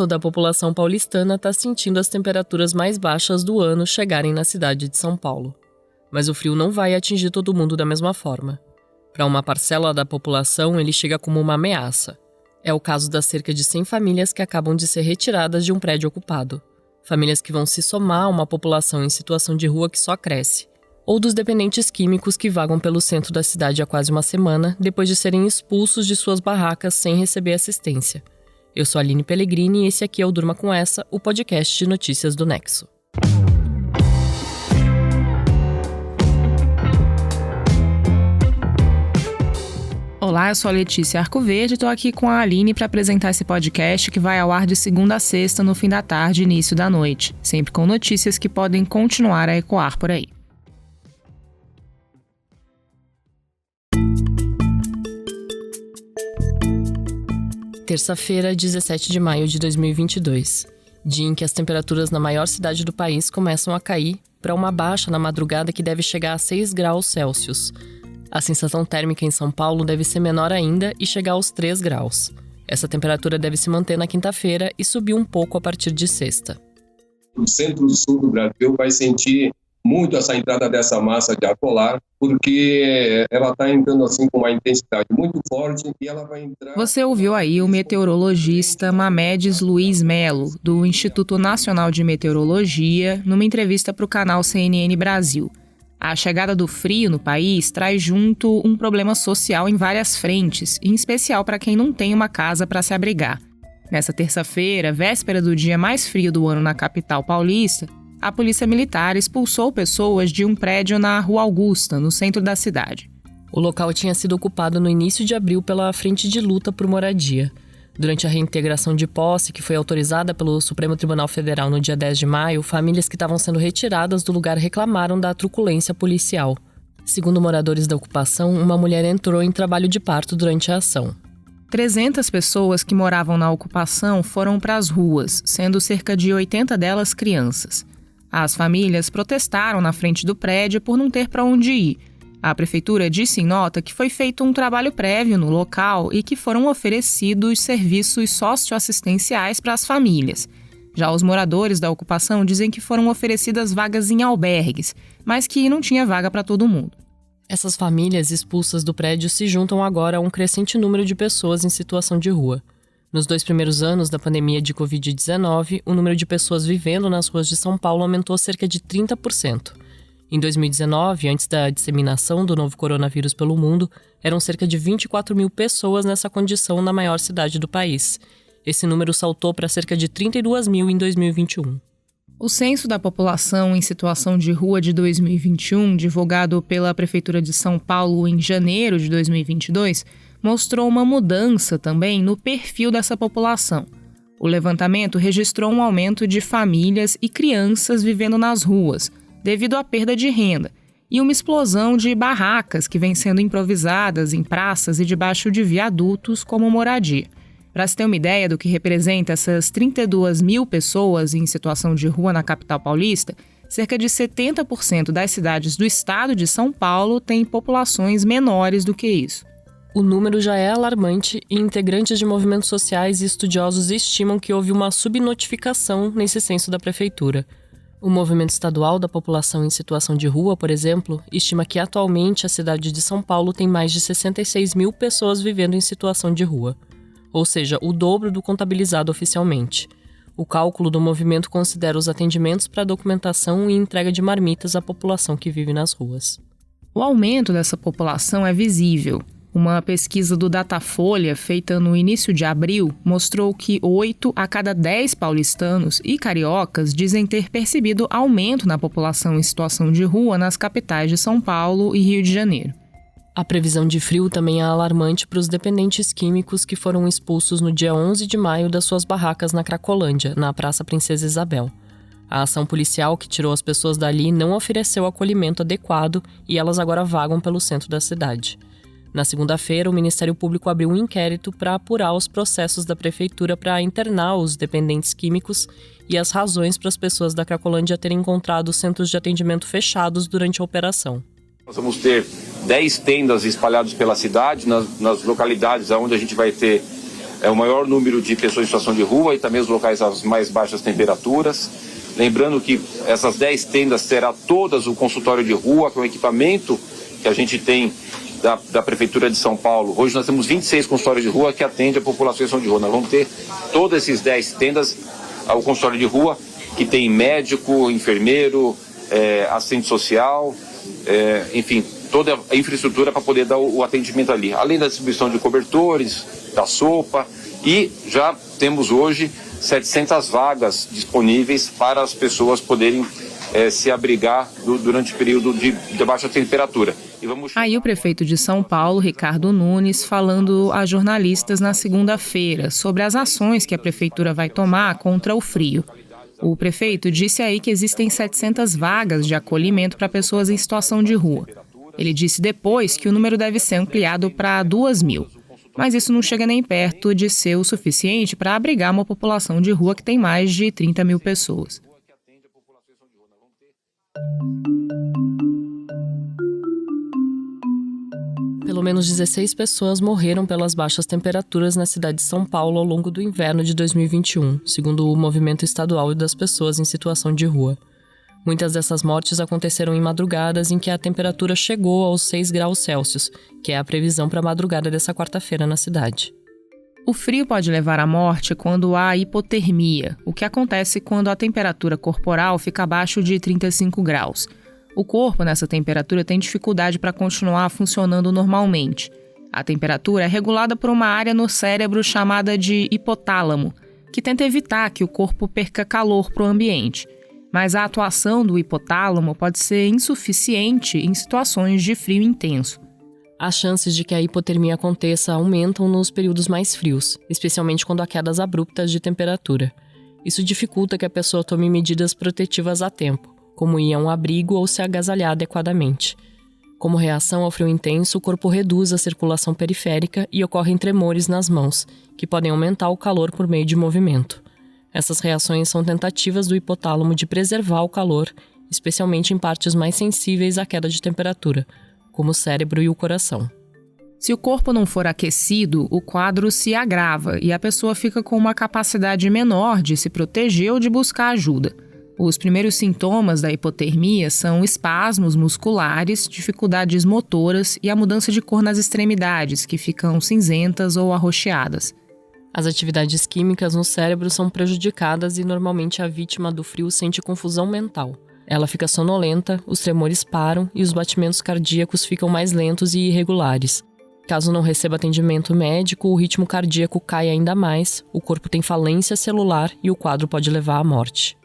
toda a população paulistana está sentindo as temperaturas mais baixas do ano chegarem na cidade de São Paulo. Mas o frio não vai atingir todo mundo da mesma forma. Para uma parcela da população, ele chega como uma ameaça. É o caso das cerca de 100 famílias que acabam de ser retiradas de um prédio ocupado. Famílias que vão se somar a uma população em situação de rua que só cresce. Ou dos dependentes químicos que vagam pelo centro da cidade há quase uma semana, depois de serem expulsos de suas barracas sem receber assistência. Eu sou a Aline Pellegrini e esse aqui é o Durma Com Essa, o podcast de notícias do Nexo. Olá, eu sou a Letícia Arcoverde e estou aqui com a Aline para apresentar esse podcast que vai ao ar de segunda a sexta no fim da tarde e início da noite, sempre com notícias que podem continuar a ecoar por aí. Terça-feira, 17 de maio de 2022, dia em que as temperaturas na maior cidade do país começam a cair para uma baixa na madrugada que deve chegar a 6 graus Celsius. A sensação térmica em São Paulo deve ser menor ainda e chegar aos 3 graus. Essa temperatura deve se manter na quinta-feira e subir um pouco a partir de sexta. O centro-sul do Brasil vai sentir muito essa entrada dessa massa de ar polar, porque ela está entrando assim com uma intensidade muito forte e ela vai entrar... Você ouviu aí o meteorologista Mamedes Luiz Melo, do Instituto Nacional de Meteorologia, numa entrevista para o canal CNN Brasil. A chegada do frio no país traz junto um problema social em várias frentes, em especial para quem não tem uma casa para se abrigar. Nessa terça-feira, véspera do dia mais frio do ano na capital paulista, a Polícia Militar expulsou pessoas de um prédio na Rua Augusta, no centro da cidade. O local tinha sido ocupado no início de abril pela Frente de Luta por Moradia. Durante a reintegração de posse, que foi autorizada pelo Supremo Tribunal Federal no dia 10 de maio, famílias que estavam sendo retiradas do lugar reclamaram da truculência policial. Segundo moradores da ocupação, uma mulher entrou em trabalho de parto durante a ação. 300 pessoas que moravam na ocupação foram para as ruas, sendo cerca de 80 delas crianças. As famílias protestaram na frente do prédio por não ter para onde ir. A prefeitura disse em nota que foi feito um trabalho prévio no local e que foram oferecidos serviços socioassistenciais para as famílias. Já os moradores da ocupação dizem que foram oferecidas vagas em albergues, mas que não tinha vaga para todo mundo. Essas famílias expulsas do prédio se juntam agora a um crescente número de pessoas em situação de rua. Nos 2 primeiros anos da pandemia de Covid-19, o número de pessoas vivendo nas ruas de São Paulo aumentou cerca de 30%. Em 2019, antes da disseminação do novo coronavírus pelo mundo, eram cerca de 24 mil pessoas nessa condição na maior cidade do país. Esse número saltou para cerca de 32 mil em 2021. O censo da população em situação de rua de 2021, divulgado pela Prefeitura de São Paulo em janeiro de 2022, mostrou uma mudança também no perfil dessa população. O levantamento registrou um aumento de famílias e crianças vivendo nas ruas, devido à perda de renda, e uma explosão de barracas que vêm sendo improvisadas em praças e debaixo de viadutos como moradia. Para se ter uma ideia do que representa essas 32 mil pessoas em situação de rua na capital paulista, cerca de 70% das cidades do estado de São Paulo têm populações menores do que isso. O número já é alarmante e integrantes de movimentos sociais e estudiosos estimam que houve uma subnotificação nesse censo da prefeitura. O Movimento Estadual da População em Situação de Rua, por exemplo, estima que atualmente a cidade de São Paulo tem mais de 66 mil pessoas vivendo em situação de rua, ou seja, o dobro do contabilizado oficialmente. O cálculo do movimento considera os atendimentos para documentação e entrega de marmitas à população que vive nas ruas. O aumento dessa população é visível. Uma pesquisa do Datafolha, feita no início de abril, mostrou que 8 a cada 10 paulistanos e cariocas dizem ter percebido aumento na população em situação de rua nas capitais de São Paulo e Rio de Janeiro. A previsão de frio também é alarmante para os dependentes químicos que foram expulsos no dia 11 de maio das suas barracas na Cracolândia, na Praça Princesa Isabel. A ação policial que tirou as pessoas dali não ofereceu acolhimento adequado e elas agora vagam pelo centro da cidade. Na segunda-feira, o Ministério Público abriu um inquérito para apurar os processos da Prefeitura para internar os dependentes químicos e as razões para as pessoas da Cracolândia terem encontrado centros de atendimento fechados durante a operação. Nós vamos ter 10 tendas espalhadas pela cidade, nas localidades onde a gente vai ter o maior número de pessoas em situação de rua e também os locais às mais baixas temperaturas. Lembrando que essas 10 tendas terá todas o consultório de rua, com o equipamento que a gente tem da Prefeitura de São Paulo. Hoje nós temos 26 consultórios de rua que atendem a população em situação de rua. Nós vamos ter todas essas 10 tendas ao consultório de rua, que tem médico, enfermeiro, assistente social, enfim, toda a infraestrutura para poder dar o atendimento ali. Além da distribuição de cobertores, da sopa, e já temos hoje 700 vagas disponíveis para as pessoas poderem se abrigar durante o período de baixa temperatura. Aí o prefeito de São Paulo, Ricardo Nunes, falando a jornalistas na segunda-feira sobre as ações que a prefeitura vai tomar contra o frio. O prefeito disse aí que existem 700 vagas de acolhimento para pessoas em situação de rua. Ele disse depois que o número deve ser ampliado para 2.000. Mas isso não chega nem perto de ser o suficiente para abrigar uma população de rua que tem mais de 30 mil pessoas. Pelo menos 16 pessoas morreram pelas baixas temperaturas na cidade de São Paulo ao longo do inverno de 2021, segundo o Movimento Estadual das Pessoas em Situação de Rua. Muitas dessas mortes aconteceram em madrugadas em que a temperatura chegou aos 6 graus Celsius, que é a previsão para a madrugada dessa quarta-feira na cidade. O frio pode levar à morte quando há hipotermia, o que acontece quando a temperatura corporal fica abaixo de 35 graus. O corpo, nessa temperatura, tem dificuldade para continuar funcionando normalmente. A temperatura é regulada por uma área no cérebro chamada de hipotálamo, que tenta evitar que o corpo perca calor para o ambiente. Mas a atuação do hipotálamo pode ser insuficiente em situações de frio intenso. As chances de que a hipotermia aconteça aumentam nos períodos mais frios, especialmente quando há quedas abruptas de temperatura. Isso dificulta que a pessoa tome medidas protetivas a tempo, como ir a um abrigo ou se agasalhar adequadamente. Como reação ao frio intenso, o corpo reduz a circulação periférica e ocorrem tremores nas mãos, que podem aumentar o calor por meio de movimento. Essas reações são tentativas do hipotálamo de preservar o calor, especialmente em partes mais sensíveis à queda de temperatura, como o cérebro e o coração. Se o corpo não for aquecido, o quadro se agrava e a pessoa fica com uma capacidade menor de se proteger ou de buscar ajuda. Os primeiros sintomas da hipotermia são espasmos musculares, dificuldades motoras e a mudança de cor nas extremidades, que ficam cinzentas ou arroxeadas. As atividades químicas no cérebro são prejudicadas e normalmente a vítima do frio sente confusão mental. Ela fica sonolenta, os tremores param e os batimentos cardíacos ficam mais lentos e irregulares. Caso não receba atendimento médico, o ritmo cardíaco cai ainda mais, o corpo tem falência celular e o quadro pode levar à morte.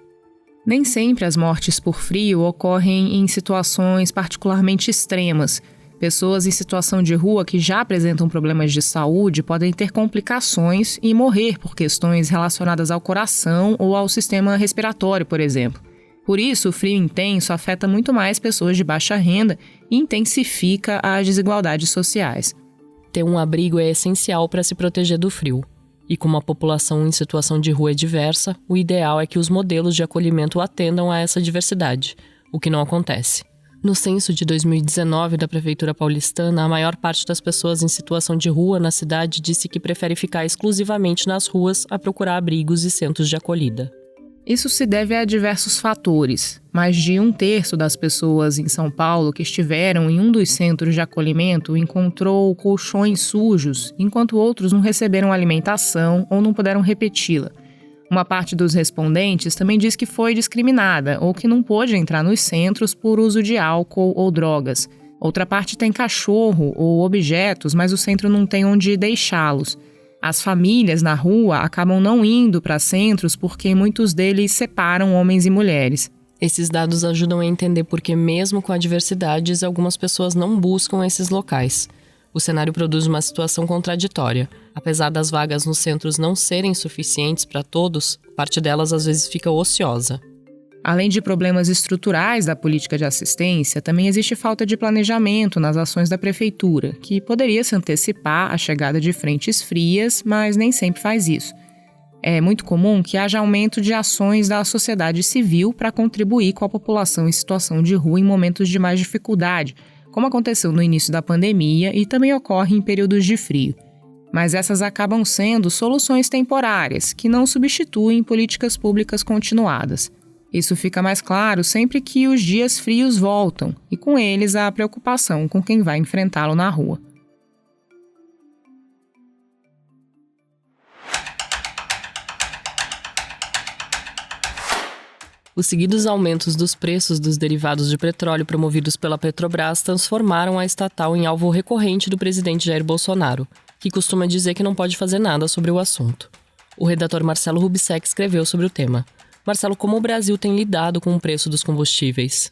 Nem sempre as mortes por frio ocorrem em situações particularmente extremas. Pessoas em situação de rua que já apresentam problemas de saúde podem ter complicações e morrer por questões relacionadas ao coração ou ao sistema respiratório, por exemplo. Por isso, o frio intenso afeta muito mais pessoas de baixa renda e intensifica as desigualdades sociais. Ter um abrigo é essencial para se proteger do frio. E como a população em situação de rua é diversa, o ideal é que os modelos de acolhimento atendam a essa diversidade, o que não acontece. No censo de 2019 da Prefeitura paulistana, a maior parte das pessoas em situação de rua na cidade disse que prefere ficar exclusivamente nas ruas a procurar abrigos e centros de acolhida. Isso se deve a diversos fatores. Mais de 1/3 das pessoas em São Paulo que estiveram em um dos centros de acolhimento encontrou colchões sujos, enquanto outros não receberam alimentação ou não puderam repeti-la. Uma parte dos respondentes também diz que foi discriminada ou que não pôde entrar nos centros por uso de álcool ou drogas. Outra parte tem cachorro ou objetos, mas o centro não tem onde deixá-los. As famílias na rua acabam não indo para centros porque muitos deles separam homens e mulheres. Esses dados ajudam a entender por que, mesmo com adversidades, algumas pessoas não buscam esses locais. O cenário produz uma situação contraditória. Apesar das vagas nos centros não serem suficientes para todos, parte delas às vezes fica ociosa. Além de problemas estruturais da política de assistência, também existe falta de planejamento nas ações da prefeitura, que poderia se antecipar a chegada de frentes frias, mas nem sempre faz isso. É muito comum que haja aumento de ações da sociedade civil para contribuir com a população em situação de rua em momentos de mais dificuldade, como aconteceu no início da pandemia e também ocorre em períodos de frio. Mas essas acabam sendo soluções temporárias, que não substituem políticas públicas continuadas. Isso fica mais claro sempre que os dias frios voltam, e com eles a preocupação com quem vai enfrentá-lo na rua. Os seguidos aumentos dos preços dos derivados de petróleo promovidos pela Petrobras transformaram a estatal em alvo recorrente do presidente Jair Bolsonaro, que costuma dizer que não pode fazer nada sobre o assunto. O redator Marcelo Rubissec escreveu sobre o tema. Marcelo, como o Brasil tem lidado com o preço dos combustíveis?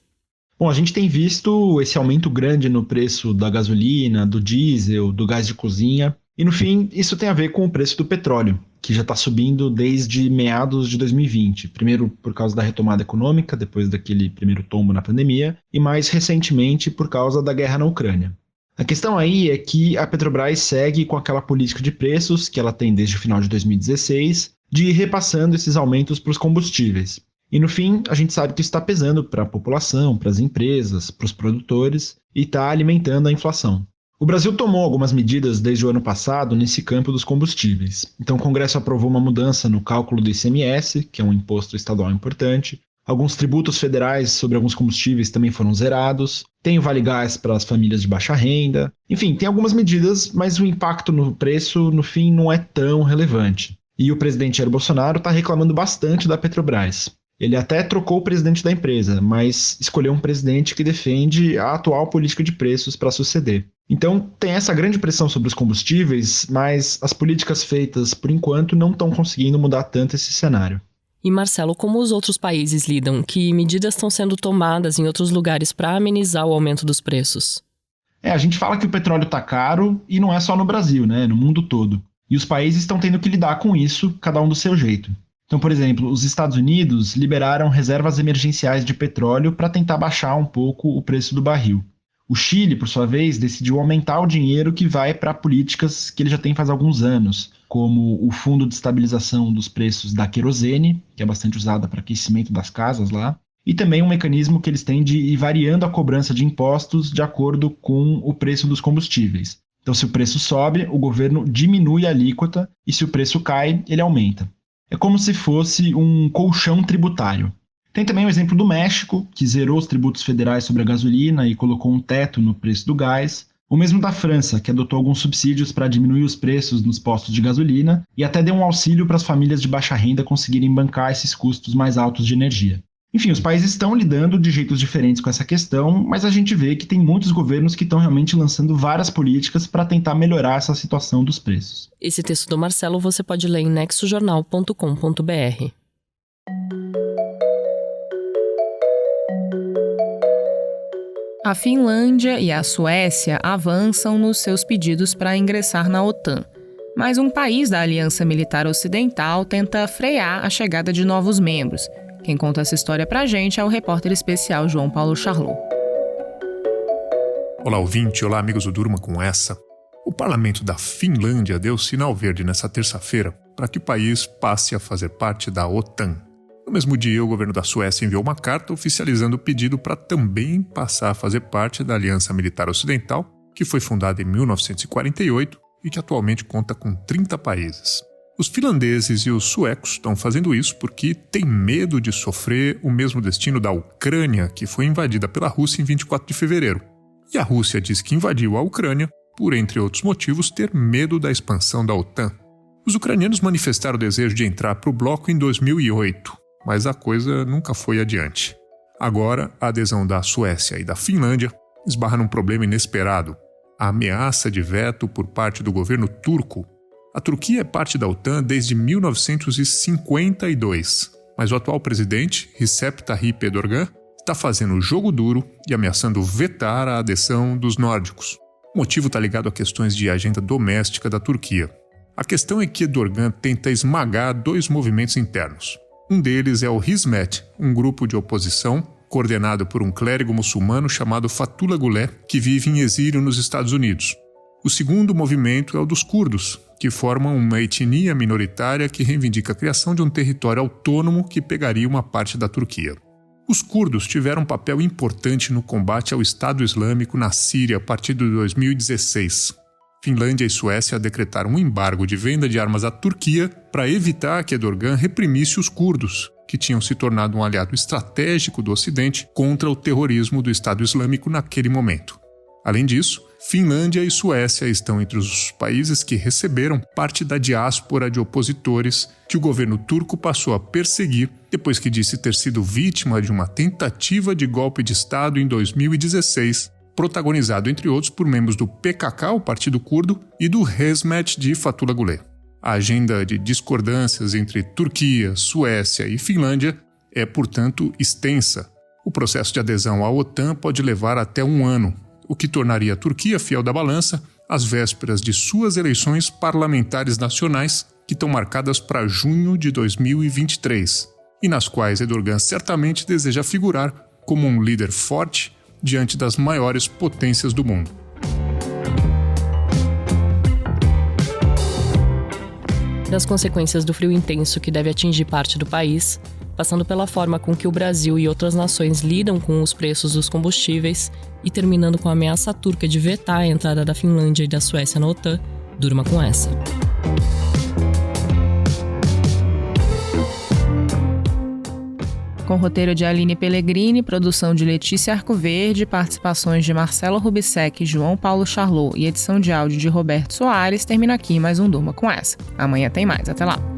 Bom, a gente tem visto esse aumento grande no preço da gasolina, do diesel, do gás de cozinha. E, no fim, isso tem a ver com o preço do petróleo, que já está subindo desde meados de 2020. Primeiro por causa da retomada econômica, depois daquele primeiro tombo na pandemia, e mais recentemente por causa da guerra na Ucrânia. A questão aí é que a Petrobras segue com aquela política de preços que ela tem desde o final de 2016, de ir repassando esses aumentos para os combustíveis. E no fim, a gente sabe que isso está pesando para a população, para as empresas, para os produtores e está alimentando a inflação. O Brasil tomou algumas medidas desde o ano passado nesse campo dos combustíveis. Então o Congresso aprovou uma mudança no cálculo do ICMS, que é um imposto estadual importante. Alguns tributos federais sobre alguns combustíveis também foram zerados. Tem o Vale Gás para as famílias de baixa renda. Enfim, tem algumas medidas, mas o impacto no preço, no fim, não é tão relevante. E o presidente Jair Bolsonaro está reclamando bastante da Petrobras. Ele até trocou o presidente da empresa, mas escolheu um presidente que defende a atual política de preços para suceder. Então, tem essa grande pressão sobre os combustíveis, mas as políticas feitas, por enquanto, não estão conseguindo mudar tanto esse cenário. E, Marcelo, como os outros países lidam? Que medidas estão sendo tomadas em outros lugares para amenizar o aumento dos preços? A gente fala que o petróleo está caro e não é só no Brasil, né? No mundo todo. E os países estão tendo que lidar com isso, cada um do seu jeito. Então, por exemplo, os Estados Unidos liberaram reservas emergenciais de petróleo para tentar baixar um pouco o preço do barril. O Chile, por sua vez, decidiu aumentar o dinheiro que vai para políticas que ele já tem faz alguns anos, como o Fundo de Estabilização dos Preços da Querosene, que é bastante usada para aquecimento das casas lá, e também um mecanismo que eles têm de ir variando a cobrança de impostos de acordo com o preço dos combustíveis. Então, se o preço sobe, o governo diminui a alíquota, e se o preço cai, ele aumenta. É como se fosse um colchão tributário. Tem também o exemplo do México, que zerou os tributos federais sobre a gasolina e colocou um teto no preço do gás. O mesmo da França, que adotou alguns subsídios para diminuir os preços nos postos de gasolina e até deu um auxílio para as famílias de baixa renda conseguirem bancar esses custos mais altos de energia. Enfim, os países estão lidando de jeitos diferentes com essa questão, mas a gente vê que tem muitos governos que estão realmente lançando várias políticas para tentar melhorar essa situação dos preços. Esse texto do Marcelo você pode ler em nexojornal.com.br. A Finlândia e a Suécia avançam nos seus pedidos para ingressar na OTAN. Mas um país da Aliança Militar Ocidental tenta frear a chegada de novos membros. Quem conta essa história pra gente é o repórter especial João Paulo Charlot. Olá, ouvinte. Olá, amigos do Durma com essa. O parlamento da Finlândia deu sinal verde nesta terça-feira para que o país passe a fazer parte da OTAN. No mesmo dia, o governo da Suécia enviou uma carta oficializando o pedido para também passar a fazer parte da Aliança Militar Ocidental, que foi fundada em 1948 e que atualmente conta com 30 países. Os finlandeses e os suecos estão fazendo isso porque têm medo de sofrer o mesmo destino da Ucrânia, que foi invadida pela Rússia em 24 de fevereiro. E a Rússia diz que invadiu a Ucrânia por, entre outros motivos, ter medo da expansão da OTAN. Os ucranianos manifestaram o desejo de entrar para o bloco em 2008, mas a coisa nunca foi adiante. Agora, a adesão da Suécia e da Finlândia esbarra num problema inesperado: a ameaça de veto por parte do governo turco. A Turquia é parte da OTAN desde 1952, mas o atual presidente, Recep Tayyip Erdogan, está fazendo jogo duro e ameaçando vetar a adesão dos nórdicos. O motivo está ligado a questões de agenda doméstica da Turquia. A questão é que Erdogan tenta esmagar dois movimentos internos. Um deles é o Hizmet, um grupo de oposição coordenado por um clérigo muçulmano chamado Fethullah Gulen, que vive em exílio nos Estados Unidos. O segundo movimento é o dos curdos, que formam uma etnia minoritária que reivindica a criação de um território autônomo que pegaria uma parte da Turquia. Os curdos tiveram um papel importante no combate ao Estado Islâmico na Síria a partir de 2016. Finlândia e Suécia decretaram um embargo de venda de armas à Turquia para evitar que Erdogan reprimisse os curdos, que tinham se tornado um aliado estratégico do Ocidente contra o terrorismo do Estado Islâmico naquele momento. Além disso, Finlândia e Suécia estão entre os países que receberam parte da diáspora de opositores que o governo turco passou a perseguir depois que disse ter sido vítima de uma tentativa de golpe de Estado em 2016, protagonizado, entre outros, por membros do PKK, o Partido Curdo, e do Hizmet de Fethullah Gülen. A agenda de discordâncias entre Turquia, Suécia e Finlândia é, portanto, extensa. O processo de adesão à OTAN pode levar até 1 ano, o que tornaria a Turquia fiel da balança às vésperas de suas eleições parlamentares nacionais, que estão marcadas para junho de 2023, e nas quais Erdogan certamente deseja figurar como um líder forte diante das maiores potências do mundo. Das consequências do frio intenso que deve atingir parte do país, passando pela forma com que o Brasil e outras nações lidam com os preços dos combustíveis e terminando com a ameaça turca de vetar a entrada da Finlândia e da Suécia na OTAN, durma com essa. Com roteiro de Aline Pellegrini, produção de Letícia Arcoverde, participações de Marcelo Rubissec e João Paulo Charlot e edição de áudio de Roberto Soares, termina aqui mais um Durma com essa. Amanhã tem mais. Até lá!